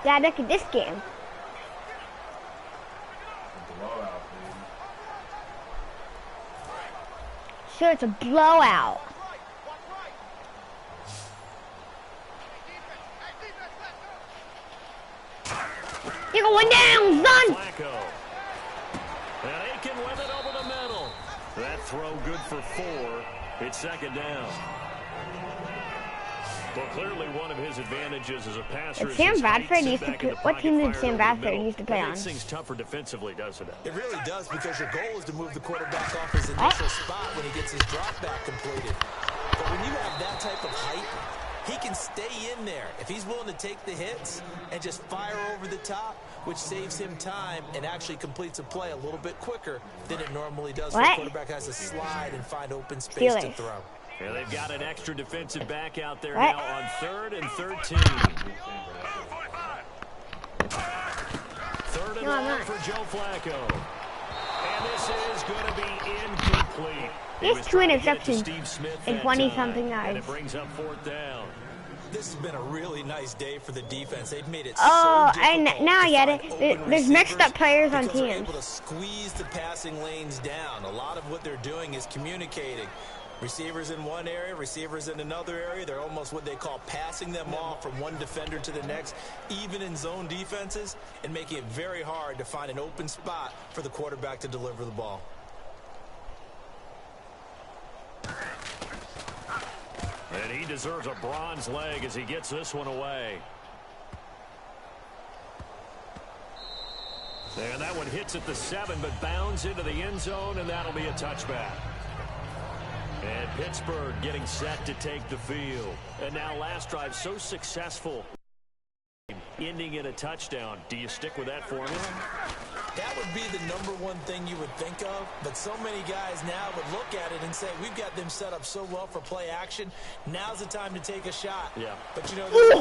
Dad, look at this game. Sure, it's a blowout. You're going down, son! And Aiken with it over the middle. That throw good for 4. It's second down. Well, clearly one of his advantages as a passer is Sam Bradford used to play. What team did Sam Bradford used to play on? It makes things tougher defensively, doesn't it? It really does, because your goal is to move the quarterback off his initial spot when he gets his drop back completed. But when you have that type of height, he can stay in there if he's willing to take the hits and just fire over the top, which saves him time and actually completes a play a little bit quicker than it normally does. The quarterback has to slide and find open space to throw. Yeah, they've got an extra defensive back out there now on 3rd and 13. 3rd and long for Joe Flacco. And this is going to be incomplete. He has 2 interceptions in 20-something yards. And it brings up 4th down. This has been a really nice day for the defense. They've made it so difficult. And now I get it. There's mixed up players on teams. They're able to squeeze the passing lanes down. A lot of what they're doing is communicating. Receivers in one area, receivers in another area. They're almost what they call passing them off from one defender to the next, even in zone defenses, and making it very hard to find an open spot for the quarterback to deliver the ball. And he deserves a bronze leg as he gets this one away. And that one hits at the 7, but bounds into the end zone, and that'll be a touchback. And Pittsburgh getting set to take the field. And now last drive so successful, ending in a touchdown. Do you stick with that formula? That would be the #1 thing you would think of, but so many guys now would look at it and say, we've got them set up so well for play action. Now's the time to take a shot. Yeah. But you know, big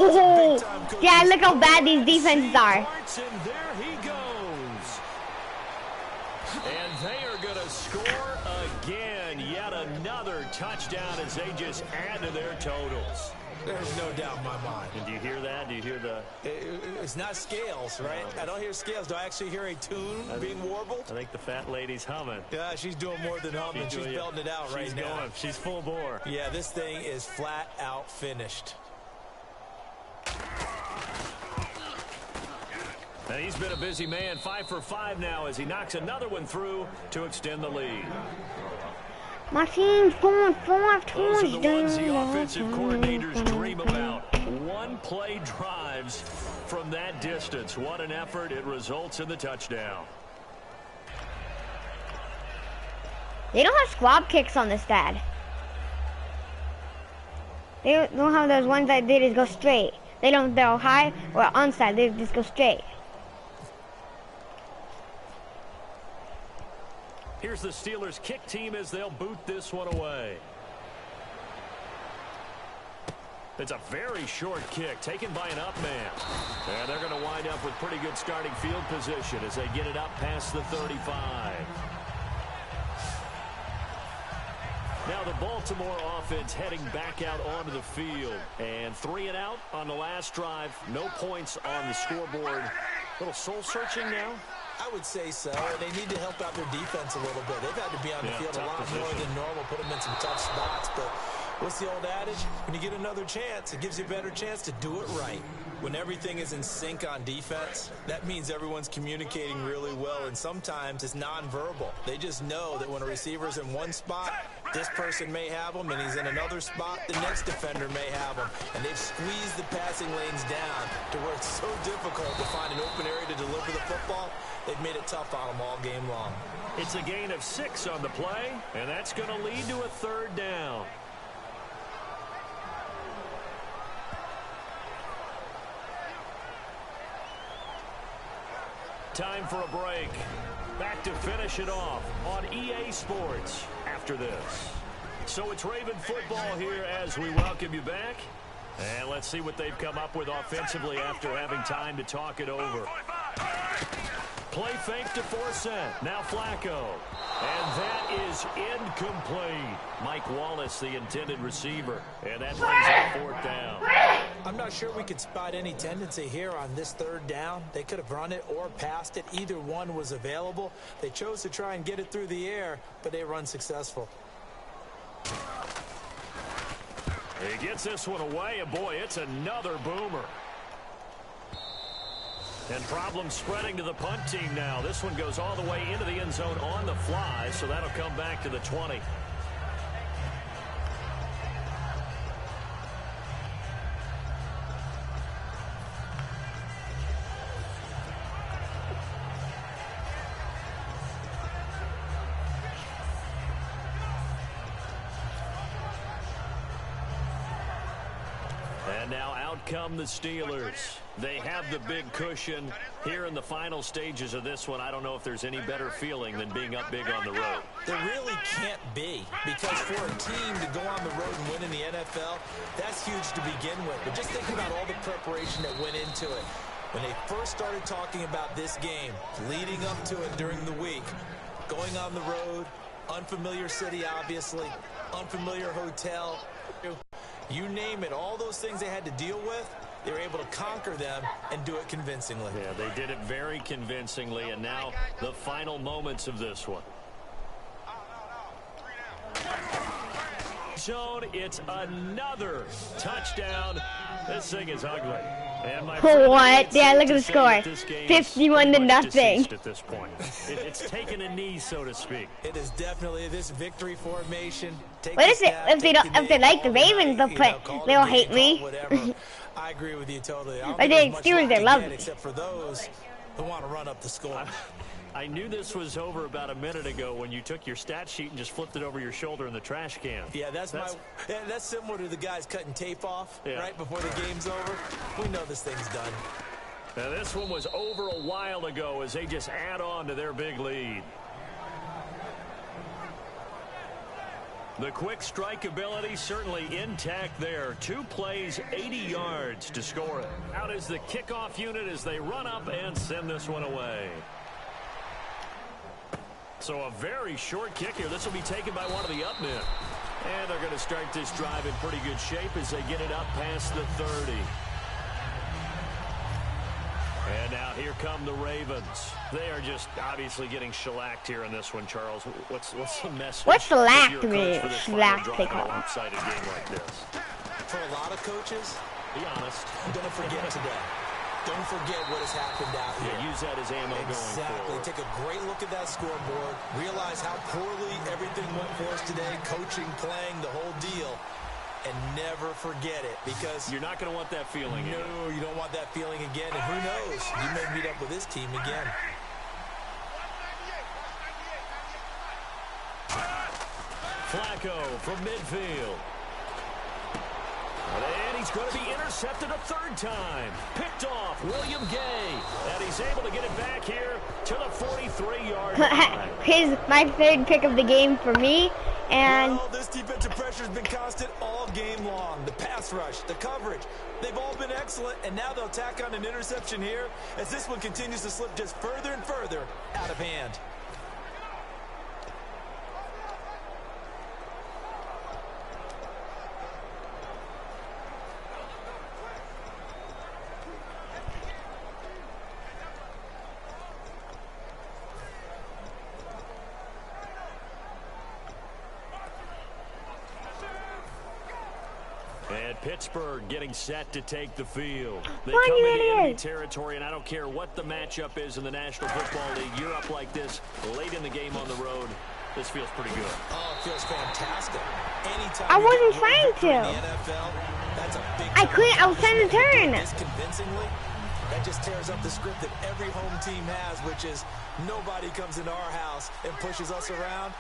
time coaches. Yeah, look how bad these defenses are. And there he goes. And they are going to score again. Yet another touchdown as they just add to their totals. There's no doubt in my mind. And do you hear that? Do you hear the... It's not scales, right? I don't hear scales. Do I actually hear a tune being warbled? I think the fat lady's humming. Yeah, she's doing more than humming. She's belting it out right now. Going. She's full bore. Yeah, this thing is flat out finished. And he's been a busy man. 5 for 5 now as he knocks another one through to extend the lead. My team's going 5 Those are the ones the touchdowns. offensive coordinators dream about. One-play drives from that distance. What an effort. It results in the touchdown. They don't have squab kicks on this, Dad. They don't have those ones that they just go straight. They don't go high or onside. They just go straight. Here's the Steelers' kick team as they'll boot this one away. It's a very short kick taken by an up man. And they're going to wind up with pretty good starting field position as they get it up past the 35. Now the Baltimore offense heading back out onto the field. And 3 and out on the last drive. No points on the scoreboard. A little soul-searching now. I would say so. They need to help out their defense a little bit. They've had to be on the field a lot more than normal, put them in some tough spots. But what's the old adage? When you get another chance, it gives you a better chance to do it right. When everything is in sync on defense, that means everyone's communicating really well, and sometimes it's nonverbal. They just know that when a receiver's in one spot, this person may have him, and he's in another spot, the next defender may have him. And they've squeezed the passing lanes down to where it's so difficult to find an open area to deliver the football. They've made it tough on them all game long. It's a gain of 6 on the play, and that's going to lead to a 3rd down. Time for a break. Back to finish it off on EA Sports after this. So it's Raven football here as we welcome you back. And let's see what they've come up with offensively after having time to talk it over. Play fake to Forsett. Now Flacco. And that is incomplete. Mike Wallace, the intended receiver. And that brings up fourth down. I'm not sure we could spot any tendency here on this third down. They could have run it or passed it. Either one was available. They chose to try and get it through the air, but they were unsuccessful. He gets this one away, and boy, it's another boomer. And problems spreading to the punt team now. This one goes all the way into the end zone on the fly, so that'll come back to the 20. And now out come the Steelers. They have the big cushion here in the final stages of this one. I don't know if there's any better feeling than being up big on the road. There really can't be, because for a team to go on the road and win in the NFL, that's huge to begin with. But just think about all the preparation that went into it. When they first started talking about this game, leading up to it during the week, going on the road, unfamiliar city, obviously, unfamiliar hotel, you name it, all those things they had to deal with, they were able to conquer them and do it convincingly. Yeah, they did it very convincingly, and now the final moments of this one. Zone, it's another touchdown. This thing is ugly. And my what? Yeah, look at the score. 51-0. At this point, it's taken a knee, so to speak. It is definitely this victory formation. What is it? If they like the Ravens, they'll hate me. I agree with you totally. Or the Steelers, they love me. Except for those who want to run up the score. I knew this was over about a minute ago when you took your stat sheet and just flipped it over your shoulder in the trash can. Yeah, that's similar to the guys cutting tape off right before the game's over. We know this thing's done. Now this one was over a while ago as they just add on to their big lead. The quick strike ability certainly intact there. 2 plays, 80 yards to score it. Out is the kickoff unit as they run up and send this one away. So a very short kick here. This will be taken by one of the up men. And they're going to start this drive in pretty good shape as they get it up past the 30. And now here come the Ravens. They are just obviously getting shellacked here in this one, Charles. What's the message? What's shellacked mean? Shellacked they call it. Lopsided game like this. For a lot of coaches, be honest. Don't forget today. Don't forget what has happened out here. Yeah, use that as ammo going forward. Take a great look at that scoreboard. Realize how poorly everything went for us today. Coaching, playing, the whole deal. And never forget it, because you're not going to want that feeling again. No, you don't want that feeling again. And who knows? You may meet up with this team again. Flacco from midfield. And he's going to be intercepted a third time. Picked off, William Gay. And he's able to get it back here to the 43-yard line. My third pick of the game for me. And well, this defensive pressure has been constant all game long. The pass rush, the coverage, they've all been excellent. And now they'll tack on an interception here as this one continues to slip just further and further out of hand. Pittsburgh getting set to take the field. They come into enemy territory, and I don't care what the matchup is in the National Football League. You're up like this late in the game on the road. This feels pretty good. Oh, it feels fantastic. Anytime I wasn't trying to. NFL, that's a big I couldn't. I was trying to turn. This convincingly, that just tears up the script that every home team has, which is nobody comes into our house and pushes us around.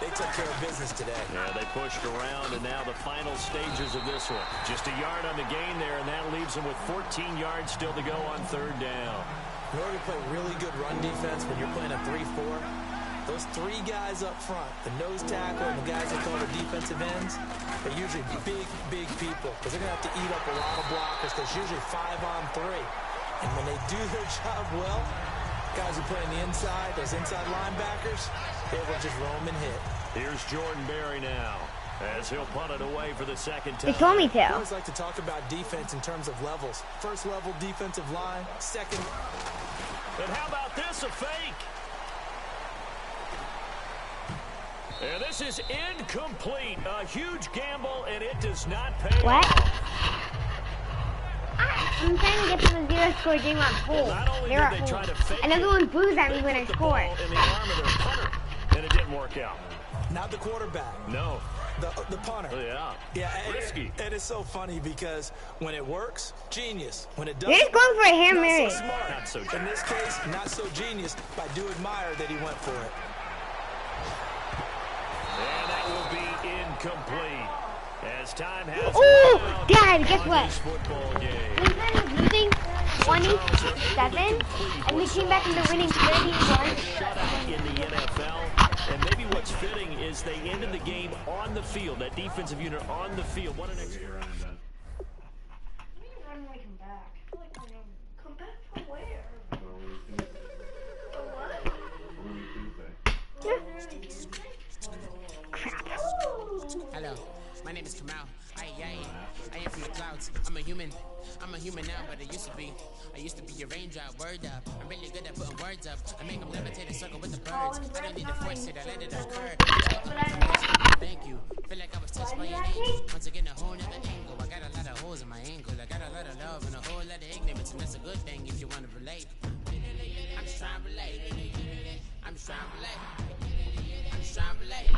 They took care of business today. Yeah, they pushed around, and now the final stages of this one. Just a yard on the gain there, and that leaves themselves, and with 14 yards still to go on third down. In order to play really good run defense when you're playing a 3-4, those three guys up front, the nose tackle and the guys they call the defensive ends, are usually big people because they're going to have to eat up a lot of blockers because it's usually 5-on-3. And when they do their job well, guys who play on the inside, those inside linebackers, they will just roam and hit. Here's Jordan Berry now, as he'll punt it away for the second time. He told me to. I always like to talk about defense in terms of levels. First level defensive line, second. And how about this, a fake? And this is incomplete. A huge gamble, and it does not pay What? off. I'm trying to get to the zero-score game on home. They're at home. And everyone boos at me when I score. In the arm of their punter, and it didn't work out. Not the quarterback. No. The punter. Yeah. Risky. And it's so funny because when it works, genius. When it doesn't, They're just going for a Hail Mary. So smart. Not so In this case, not so genius, but I do admire that he went for it. And that will be incomplete. As time has Oh, Dad, guess what? Football game. We started losing 27, and we came back into winning 31. Shutout in the NFL. And maybe what's fitting is they ended the game on the field. That defensive unit on the field. What an experience. Come back from where? Crap. Hello, my name is Kamal. I am from the clouds. I'm a human now, but I used to be. I used to be a raindrop, word up. I'm really good at putting words up. I make them levitate and circle with the birds. I don't need to force it, I let it occur. Thank you. Feel like I was touched by an angel. Once again, a whole nother angle. I got a lot of holes in my angle. I got a lot of love and a whole lot of ignorance, and that's a good thing if you want to relate. I'm just trying to relate. I'm just trying to relate. I'm just trying to relate.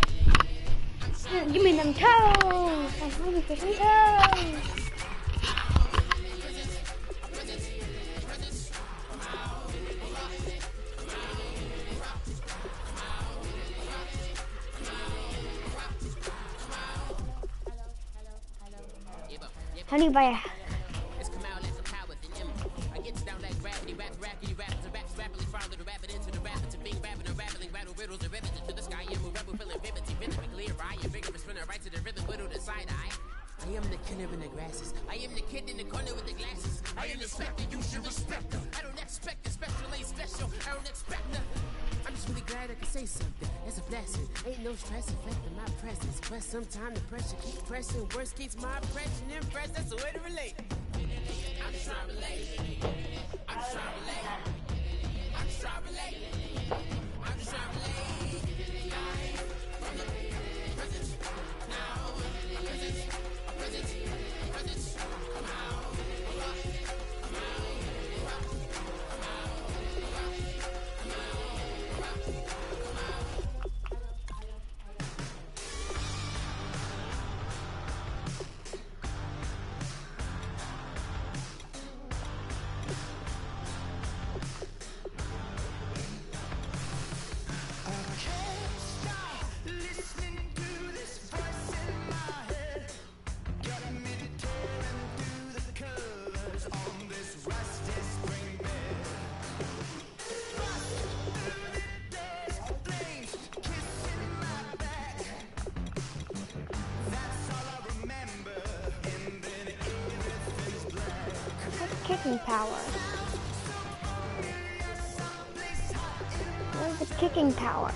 Give me them toes. I'm hungry for some toes. How do you buy a... It's come out like a power with an M. I get down like gravity, rackety, raps and raps, rapidly follow the rabbit into the rabbit, to being rapping and rattling, rattle riddles and rivets to the sky. I'm a rebel, feeling rhythmically right, and vigorous, spinning right to the rhythm, widow the side eye. I am the killer in the grasses. I am the kid in the corner with the glasses. I am the specter, you should respect them. I don't expect a special, ain't special. I don't expect nothing. I'm just really glad I can say something. That's a blessing. Ain't no stress affecting my presence. But sometimes the pressure keeps pressing. Worst keeps my impression impressed. That's the way to relate. I'm just trying to relate. I'm just trying to relate. I'm just trying to relate. I'm just trying to relate. From the present, now, present, present, come out. Kicking power. Where's the kicking power?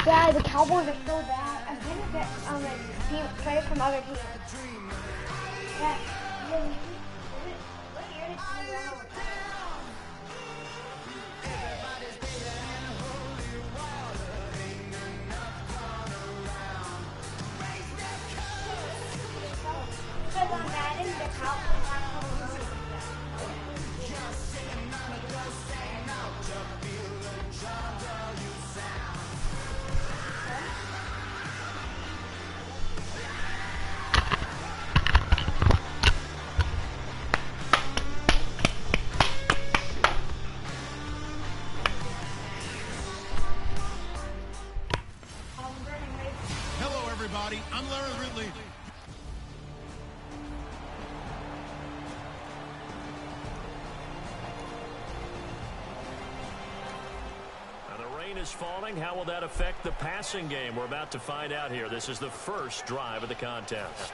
Yeah, the Cowboys are so bad. I'm gonna get players from other teams. Yeah. What year did he run over? Because on Madden, the Cowboys have some. Hello, everybody. I'm Larry Ridley. The rain is falling. How will that affect the passing game? We're about to find out here. This is the first drive of the contest.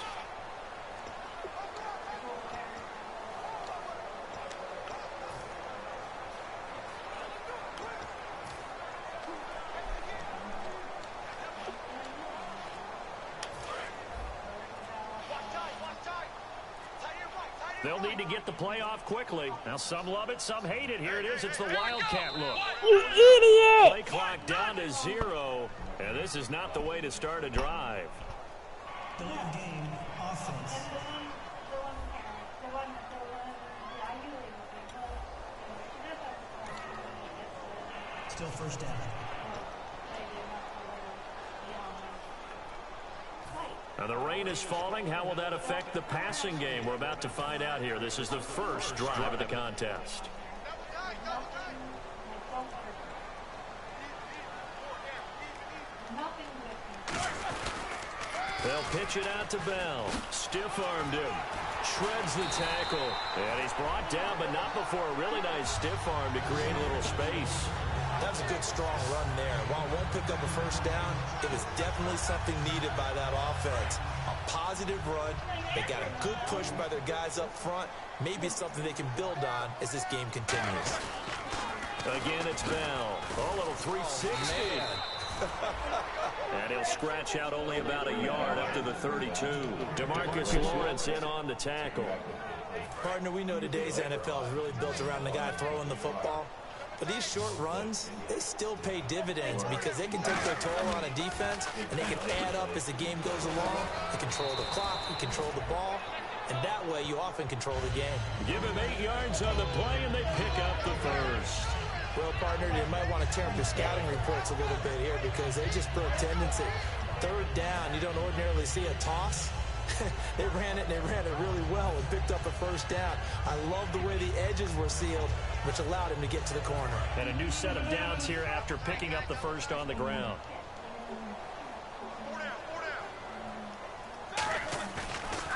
They'll need to get the play off quickly. Now, some love it, some hate it. Here it is. It's the Wildcat look. You idiot! Play clock down to 0, and this is not the way to start a drive. Third game offense. Still first down. Now the rain is falling. How will that affect the passing game? We're about to find out here. This is the first drive of the contest. They'll pitch it out to Bell. Stiff-armed him. Shreds the tackle. And he's brought down, but not before a really nice stiff arm to create a little space. That was a good, strong run there. While one picked up a first down, it was definitely something needed by that offense. A positive run. They got a good push by their guys up front. Maybe something they can build on as this game continues. Again, it's Bell. Oh, a little 360. And he'll scratch out only about a yard up to the 32. DeMarcus Lawrence in on the tackle. Partner, we know today's NFL is really built around the guy throwing the football. But these short runs, they still pay dividends because they can take their toll on a defense and they can add up as the game goes along. They control the clock, you control the ball, and that way you often control the game. Give him 8 yards on the play and they pick up the first. Well, partner, you might want to tear up your scouting reports a little bit here because they just built tendency. Third down, you don't ordinarily see a toss. They ran it really well and picked up a first down. I love the way the edges were sealed, which allowed him to get to the corner. And a new set of downs here after picking up the first on the ground.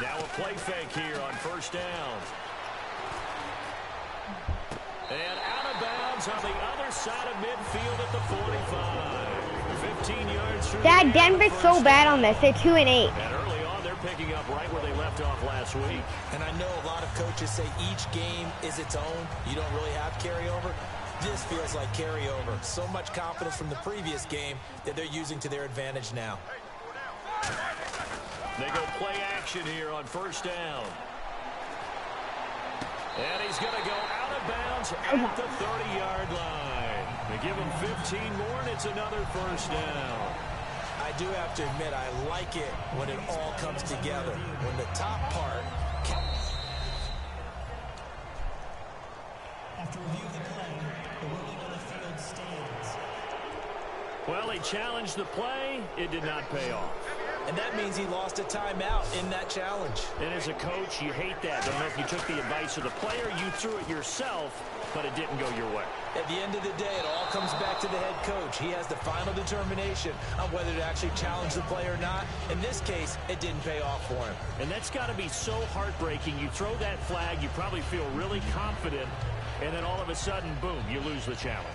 Now a play fake here on first down. And out of bounds on the other side of midfield at the 45. 15 yards through. Dad, Denver's so bad on this. They're 2-8. And early on, they're picking up right where they left off last week. And I know a lot of coaches say each game is its own. You don't really have carryover. This feels like carryover. So much confidence from the previous game that they're using to their advantage now. They go play action here on first down. And he's going to go out of bounds at the 30-yard line. They give him 15 more, and it's another first down. I do have to admit, I like it when it all comes together. When the top part... After review of the play, the ruling on the field stands. Well, he challenged the play. It did not pay off. And that means he lost a timeout in that challenge. And as a coach, you hate that. Don't know if you took the advice of the player, you threw it yourself, but it didn't go your way. At the end of the day, it all comes back to the head coach. He has the final determination on whether to actually challenge the play or not. In this case, it didn't pay off for him. And that's got to be so heartbreaking. You throw that flag, you probably feel really confident, and then all of a sudden, boom, you lose the challenge.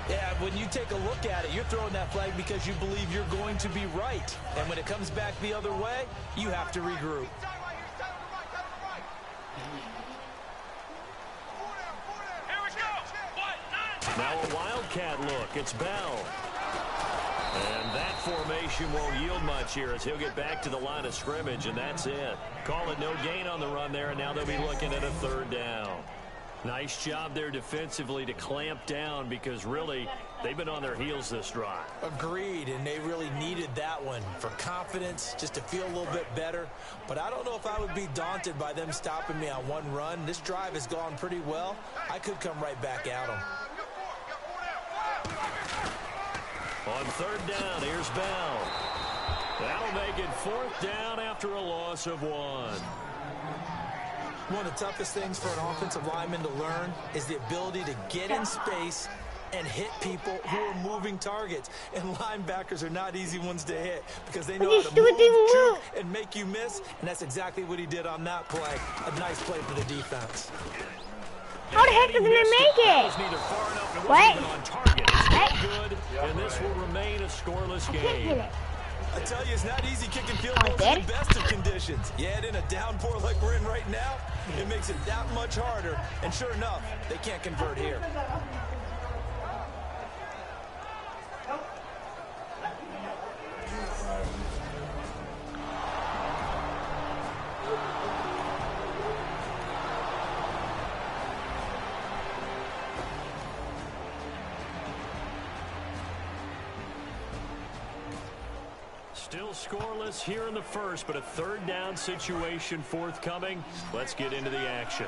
Yeah, when you take a look at it, you're throwing that flag because you believe you're going to be right. And when it comes back the other way, you have to regroup. Now a Wildcat look. It's Bell. And that formation won't yield much here as he'll get back to the line of scrimmage, and that's it. Call it no gain on the run there, and now they'll be looking at a 3rd down. Nice job there defensively to clamp down because really they've been on their heels this drive. Agreed, and they really needed that one for confidence, just to feel a little bit better. But I don't know if I would be daunted by them stopping me on one run. This drive has gone pretty well. I could come right back at them. On 3rd down, here's Bell. That'll make it 4th down after a loss of 1. One of the toughest things for an offensive lineman to learn is the ability to get in space and hit people who are moving targets. And linebackers are not easy ones to hit because they know how to move, juke, and make you miss. And that's exactly what he did on that play. A nice play for the defense. How the heck did they make it? What? On target. It's no good, and this will remain a scoreless game. I tell you, it's not easy kicking field goals in the best of conditions. Yet in a downpour like we're in right now, it makes it that much harder. And sure enough, they can't convert here. Still scoreless here in the first, but a 3rd down situation forthcoming. Let's get into the action.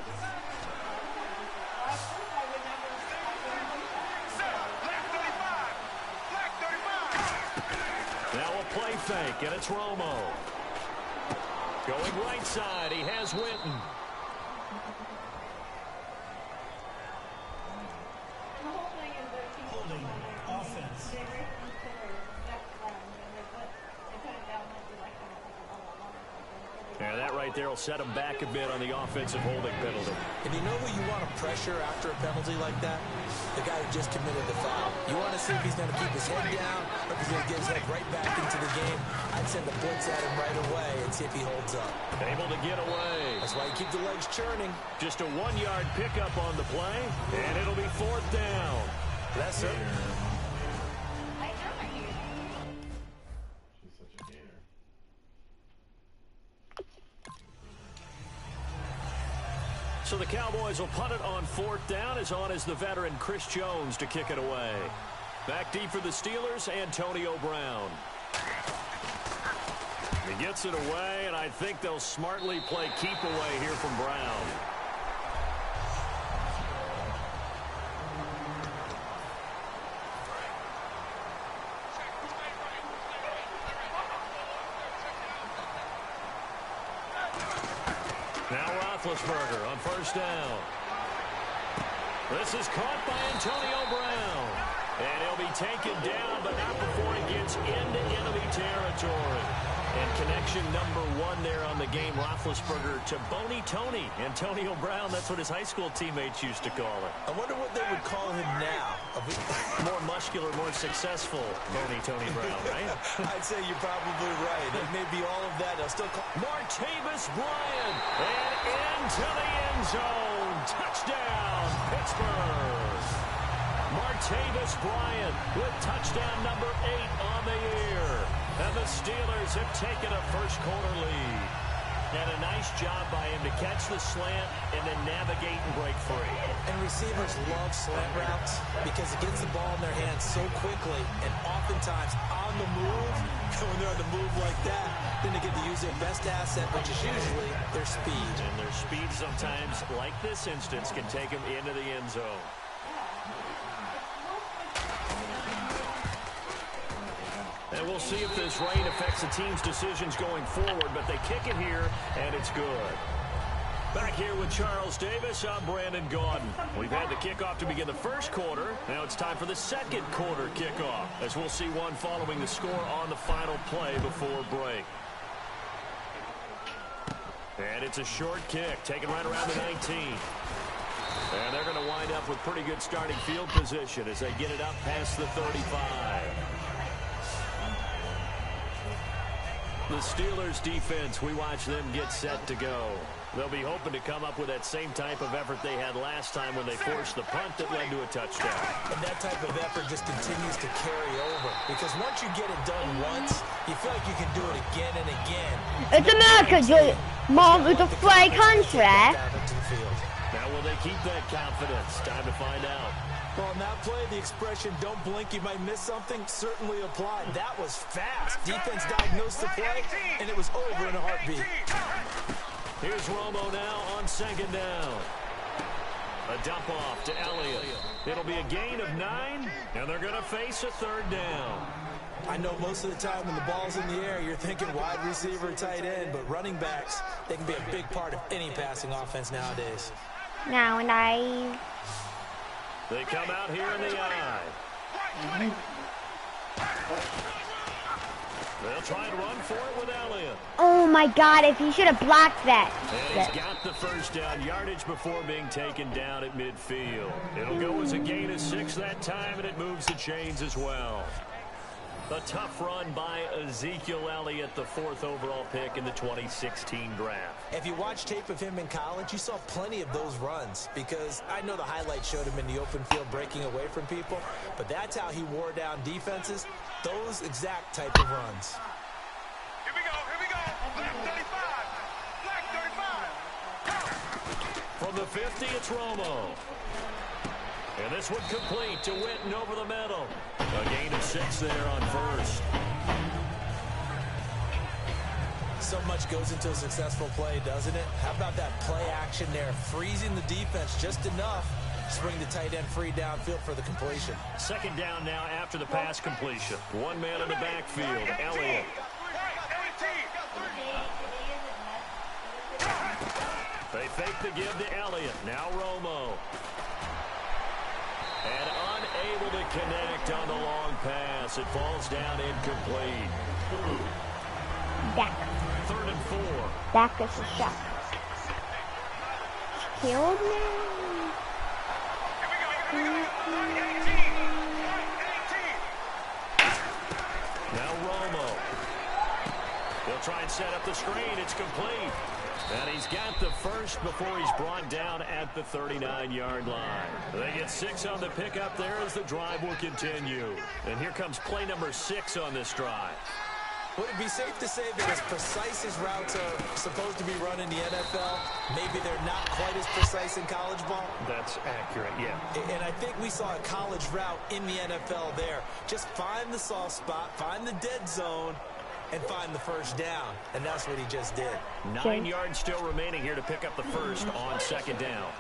Now a play fake, and it's Romo. Going right side, he has Winton. Holding offense. Yeah, that right there will set him back a bit on the offensive holding penalty. And you know who you want to pressure after a penalty like that? The guy who just committed the foul. You want to see if he's going to keep his head down or if he's going to get his head right back into the game. I'd send the blitz at him right away and see if he holds up. Able to get away. That's why you keep the legs churning. Just a 1-yard pickup on the play, and it'll be 4th down. That's it. So the Cowboys will punt it on 4th down. As on is the veteran Chris Jones to kick it away. Back deep for the Steelers, Antonio Brown. He gets it away, and I think they'll smartly play keep away here from Brown. Now Roethlisberger on 1st down. This is caught by Antonio Brown. And he'll be taken down, but not before he gets into enemy territory. And connection number 1 there on the game, Roethlisberger to Boney Tony. Antonio Brown, that's what his high school teammates used to call it. I wonder what they would call him now. More muscular, more successful Boney Tony Brown, right? I'd say you're probably right. It may be all of that. They'll still call Martavis Bryant, and into the end zone. Touchdown, Pittsburgh. Martavis Bryant with touchdown number 8 on the year. And the Steelers have taken a first-quarter lead. And a nice job by him to catch the slant and then navigate and break free. And receivers love slant routes because it gets the ball in their hands so quickly and oftentimes on the move. When they're on the move like that, then they get to use their best asset, which is usually their speed. And their speed sometimes, like this instance, can take them into the end zone. And we'll see if this rain affects the team's decisions going forward, but they kick it here, and it's good. Back here with Charles Davis, I'm Brandon Gaudin. We've had the kickoff to begin the first quarter. Now it's time for the second quarter kickoff, as we'll see one following the score on the final play before break. And it's a short kick, taken right around the 19. And they're going to wind up with pretty good starting field position as they get it up past the 35. The Steelers defense, we watch them get set to go. They'll be hoping to come up with that same type of effort they had last time when they forced the punt that led to a touchdown. And that type of effort just continues to carry over. Because once you get it done once, you feel like you can do it again and again. It's America, Julia. Mom, it's a free country. Now will they keep that confidence? Time to find out. Well, on that play, the expression, don't blink, you might miss something, certainly applied. That was fast. Defense diagnosed the play, and it was over in a heartbeat. Here's Romo now on second down. A dump off to Elliott. It'll be a gain of 9, and they're going to face a third down. I know most of the time when the ball's in the air, you're thinking wide receiver, tight end, but running backs, they can be a big part of any passing offense nowadays. Now and I... They come out here in the eye. They'll try and run for it with Elliott. Oh my God, if he should have blocked that. And he's got the first down yardage before being taken down at midfield. It'll go as a gain of 6 that time, and it moves the chains as well. A tough run by Ezekiel Elliott, the 4th overall pick in the 2016 draft. If you watch tape of him in college, you saw plenty of those runs, because I know the highlights showed him in the open field breaking away from people, but that's how he wore down defenses, those exact type of runs. Here we go, black 35, From the 50, it's Romo. And this one complete to Witten over the middle. A gain of 6 there on first. So much goes into a successful play, doesn't it? How about that play action there, freezing the defense just enough to bring the tight end free downfield for the completion. Second down now after the pass completion. One man in the backfield, Elliott. They fake the give to Elliott. Now Romo. And unable to connect on the long pass. It falls down incomplete. Dak. 3rd and 4. Dak is a shot. Killed me. Now Romo. They'll try and set up the screen. It's complete. And he's got the first before he's brought down at the 39-yard line. They get 6 on the pickup there as the drive will continue. And here comes play number 6 on this drive. Would it be safe to say that as precise as routes are supposed to be run in the NFL, maybe they're not quite as precise in college ball? That's accurate, yeah. And I think we saw a college route in the NFL there. Just find the soft spot, find the dead zone, and find the first down. And that's what he just did. 9 yards still remaining here to pick up the first on second down.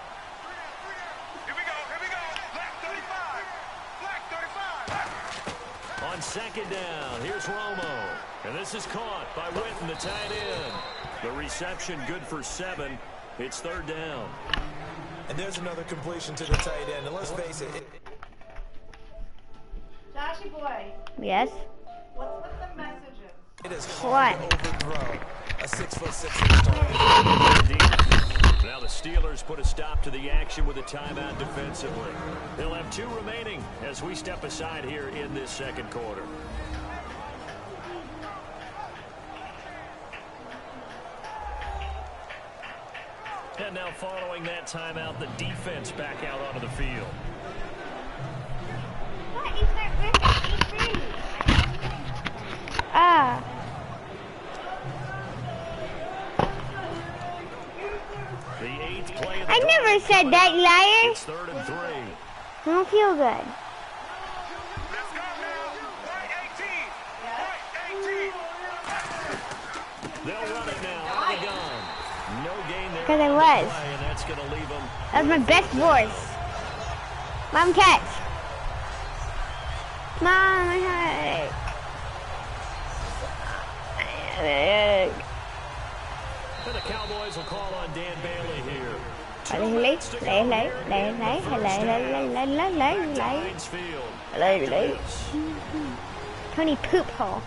Here we go, black 35. On second down, here's Romo. And this is caught by Witten, the tight end. The reception good for 7. It's 3rd down. And there's another completion to the tight end. And let's face it. Joshy boy, Yes. what's with the messages? It is hard What? to overthrow a 6'6" target. Now the Steelers put a stop to the action with a timeout defensively. They'll have 2 remaining as we step aside here in this second quarter. And now following that timeout, the defense back out onto the field. What is that ripping? Ah. The 8th play of the I drive. never said that, liar. It's 3rd and 3. I don't feel good. Let's go now. White 18. They'll run it now. Out of the gun. No gain there. 'Cause I on the was. play, and that's going to leave them. That was my best voice. Mom, catch. Mom, my head. And the Cowboys will call on Dan Bailey here. 2 Lấy, minutes to go here in the first half. Heinz Field. Tony Poop Hole.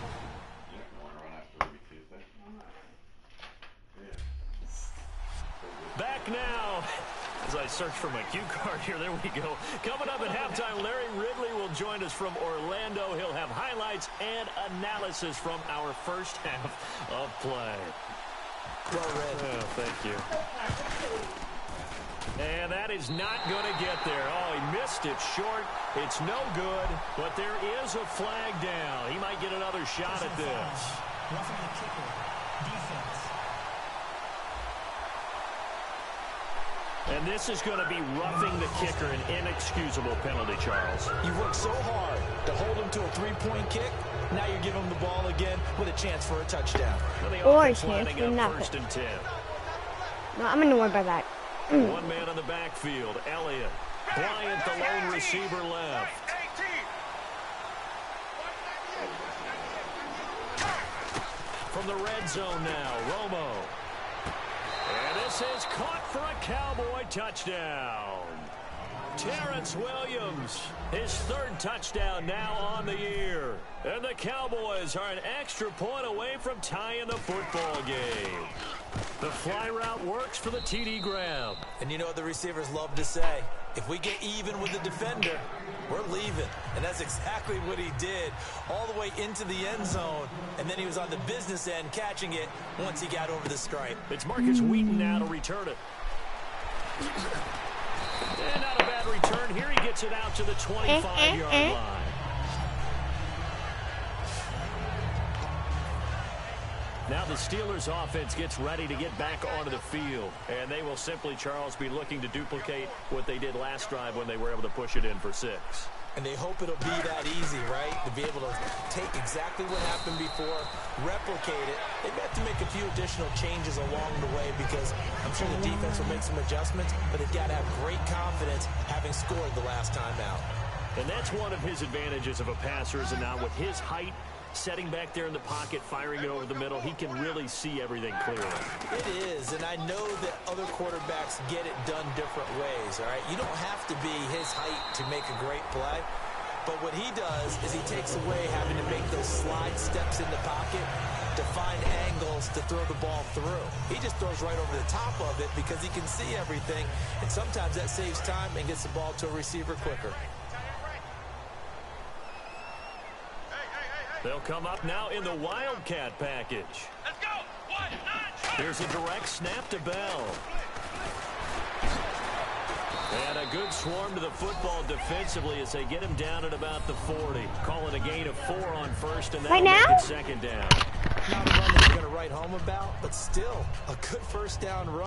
Back now. As I search for my cue card here, there we go. Coming up at halftime, Larry Ridley will join us from Orlando. He'll have highlights and analysis from our first half of play. Well read. Oh, thank you. And that is not going to get there. Oh, he missed it short. It's no good, but there is a flag down. He might get another shot at this. Roughing the kicker. Defense. And this is going to be roughing the kicker, an inexcusable penalty, Charles. You worked so hard to hold him to a three-point kick. Now you're giving him the ball again with a chance for a touchdown. Or a chance for nothing. First and 10. No, I'm annoyed by that. One man on the backfield, Elliott. Bryant, the lone receiver, left. From the red zone now, Romo. And this is caught for a Cowboy touchdown. Terrence Williams, his third touchdown now on the year. And the Cowboys are an extra point away from tying the football game. The fly route works for the TD grab. And you know what the receivers love to say? If we get even with the defender, we're leaving. And that's exactly what he did all the way into the end zone. And then he was on the business end catching it once he got over the stripe. It's Marcus Wheaton now to return it. And not a bad return. Here he gets it out to the 25-yard line. Now the Steelers offense gets ready to get back onto the field. And they will simply, Charles, be looking to duplicate what they did last drive when they were able to push it in for 6. And they hope it'll be that easy, right? To be able to take exactly what happened before, replicate it. They've got to make a few additional changes along the way because I'm sure the defense will make some adjustments, but they've got to have great confidence having scored the last time out. And that's one of his advantages of a passer, is now with his height, setting back there in the pocket, firing it over the middle, he can really see everything clearly. It is, and I know that other quarterbacks get it done different ways, all right? You don't have to be his height to make a great play, but what he does is he takes away having to make those slide steps in the pocket to find angles to throw the ball through. He just throws right over the top of it because he can see everything, and sometimes that saves time and gets the ball to a receiver quicker. They'll come up now in the Wildcat package. Let's go. 1, 9, Here's a direct snap to Bell. And a good swarm to the football defensively as they get him down at about the 40. Call it a gain of 4 on first, and that'll make it second down. Not a run that you're going to write home about, but still a good first down run.